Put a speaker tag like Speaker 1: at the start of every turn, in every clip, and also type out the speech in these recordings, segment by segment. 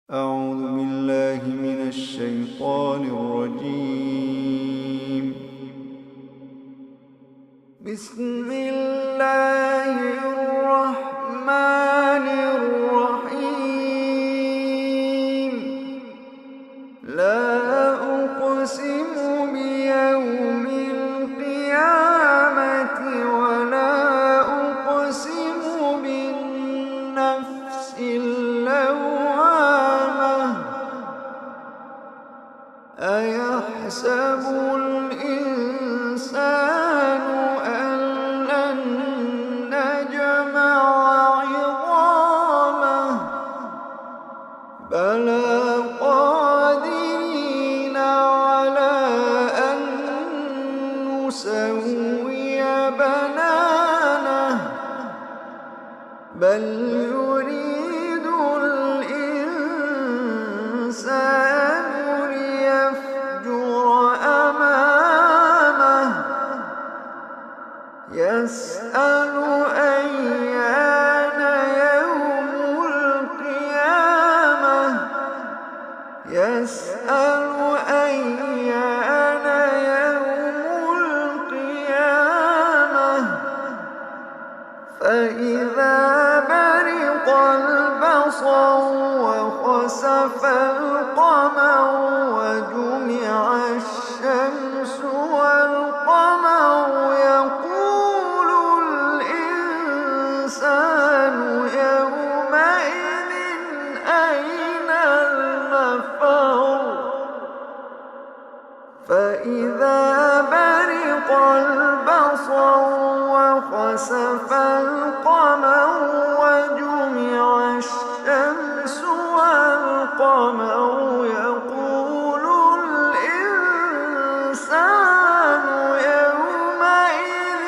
Speaker 1: أعوذ بالله من الشيطان الرجيم. بسم الله الرحمن الرحيم. لا أقسم بيوم القيامة ولا أقسم بالنفس اللوامة. أيحسب الإنسان أن لن نجمع عظامه بلى قادرين على أن نسوي بنانه بل يريد الإنسان ليفجر أمامه يسأل أيان يوم القيامة يسأل أيان يوم القيامة فإذا برق البصر وخسف القمر وجمع الشمس والقمر يقول الإنسان يومئذ أين المفر فإذا برق البصر وخسف القمر وجمع الشمس والقمر يقول الإنسان يومئذ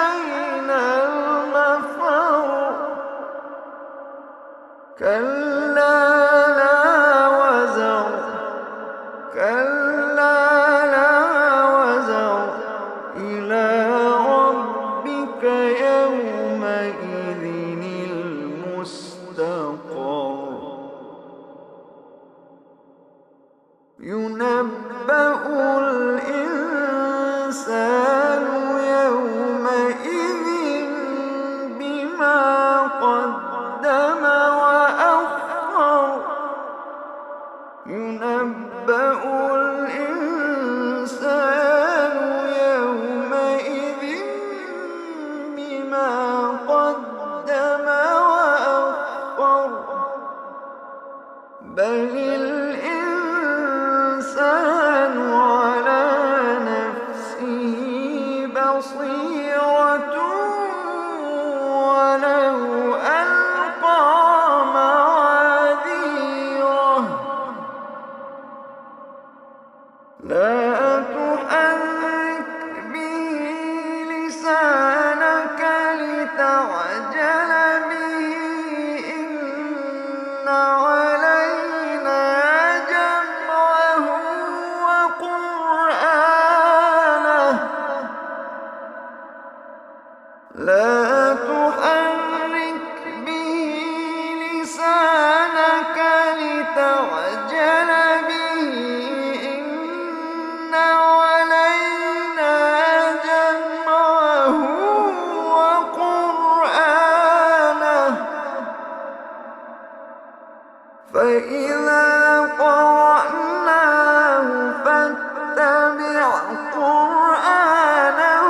Speaker 1: أين المفر كلا لا وزر كلا لا وزر إلى ربك يومئذ المستقر ينبأ الإنسان يومئذ بما قدم وأخر ينبأ الإنسان يومئذ بما قدم وأخر بل الإنسان على نفسه بصيرة ولو ألقى معاذيره لا تحرك به لسانك لتعجل به إن علينا جمعه وقرآنه لا تحرك به لسانك لتعجل به إن علينا جمعه وقرآنه فإذا قرأناه فاتبع قرآنه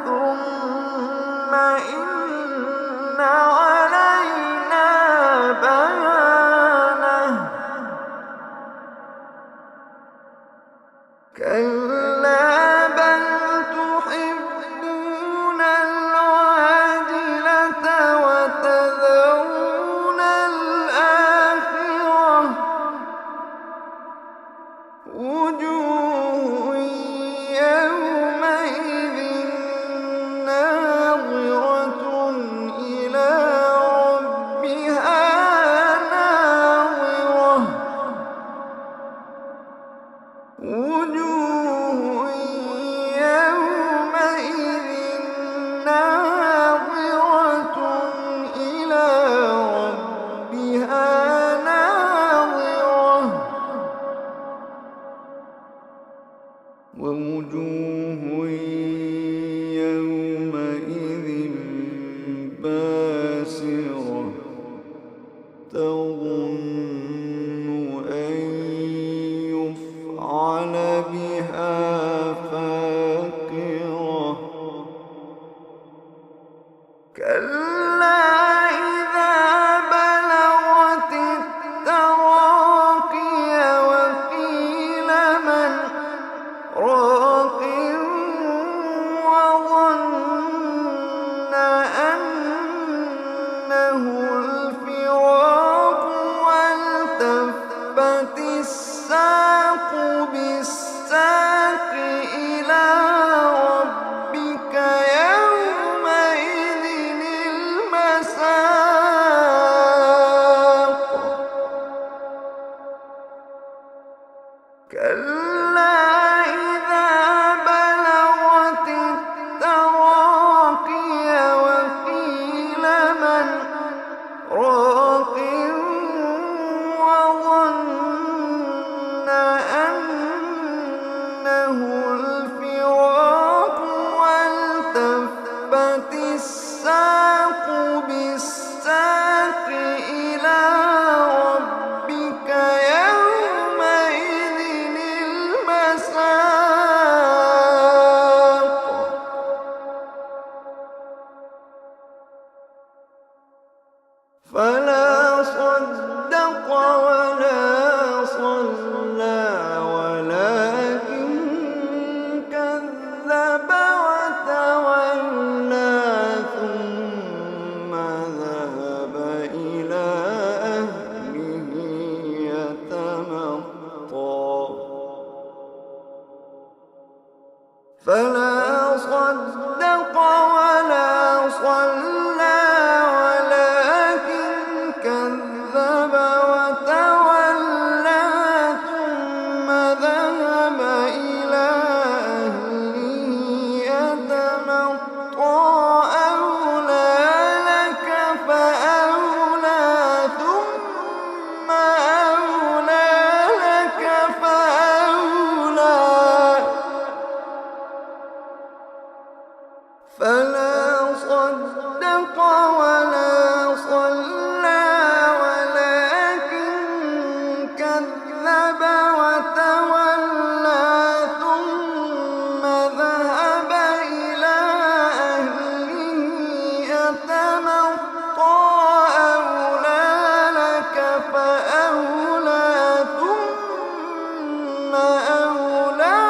Speaker 1: ثم إن علينا بيانه كلا بل تحبون العاجلة وتذرون الآخرة وجوه يومئذ ناظرة إلى ربها ناظرة وجوه أن يفعل بها فاقرة كلا إذا بلغت التراقي وقيل من راق وظن أنه الفراق والتفت الساق بالساق إلى ربك يومئذ المساق كلا إذا بلغت التراقي وقيل من راق وظن أنه الفراق والتفت الساق بالساق إلى ربك يومئذ المساق فلا صدق ولا صلى ولكن كذب وتولى ثم ذهب إلى أهله يتمطى فلا صدق ولا صلى ولكن كذب وتولى ثم ذهب إلى أهله يتمطى أولى لك فأولى ثم أولى لك فأولى فلا صدق ولا صلى ولكن كذب وتولى ثم ذهب إلى أهله يتمطى أولى لك فأولى ثم أولى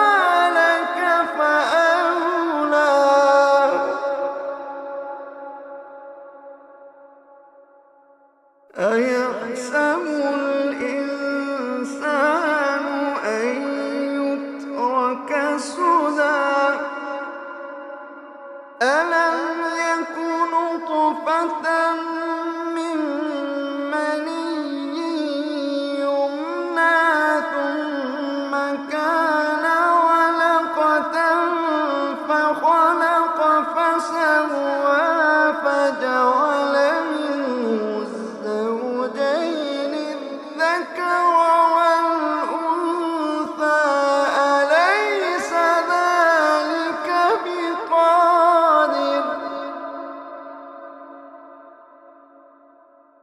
Speaker 1: لك فأولى أيحسب الإنسان أن يترك سدى ألم يك نطفة من مني يمنى ثم كان علقة فخلق فسوى فجعل منه الزوجين الذكر والأنثى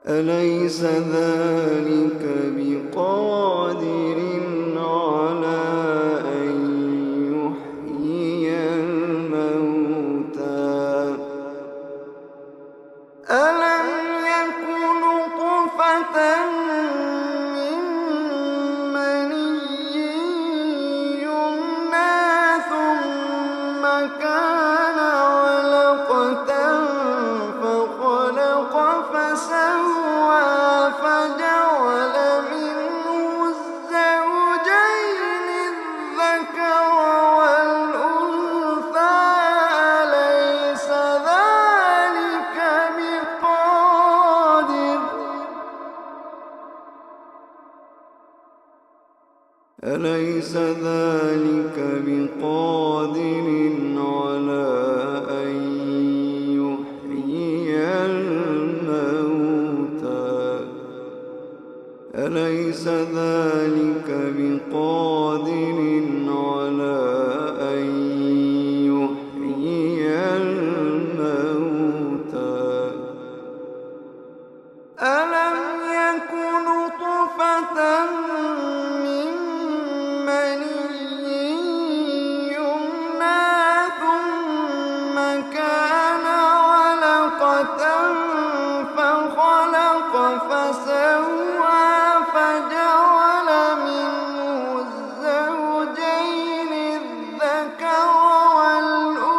Speaker 1: أليس ذلك بقادر على أن يحيي الموتى ألم يك نطفة من مني يمنى ثم كان علقة فخلق فسوى فجعل منه الزوجين الذكر والأنثى أليس ذلك بقادر على أن يحيي الموتى أليس ذلك بقادر على أن يحيي الموتى ألم يكن من مني يمنى ثم كان علقة فخلق فسوى فجعل منه الزوجين الذكر والأنثى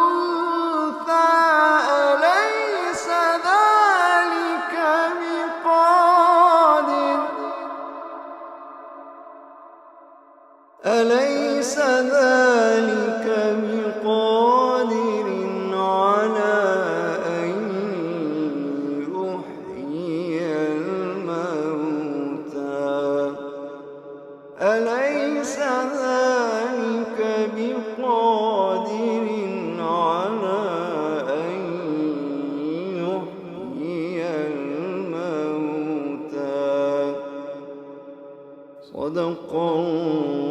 Speaker 1: أليس ذلك بقادر على أن يحيي الموتى أليس ذلك بقادر على أن يحيي الموتى صدق الله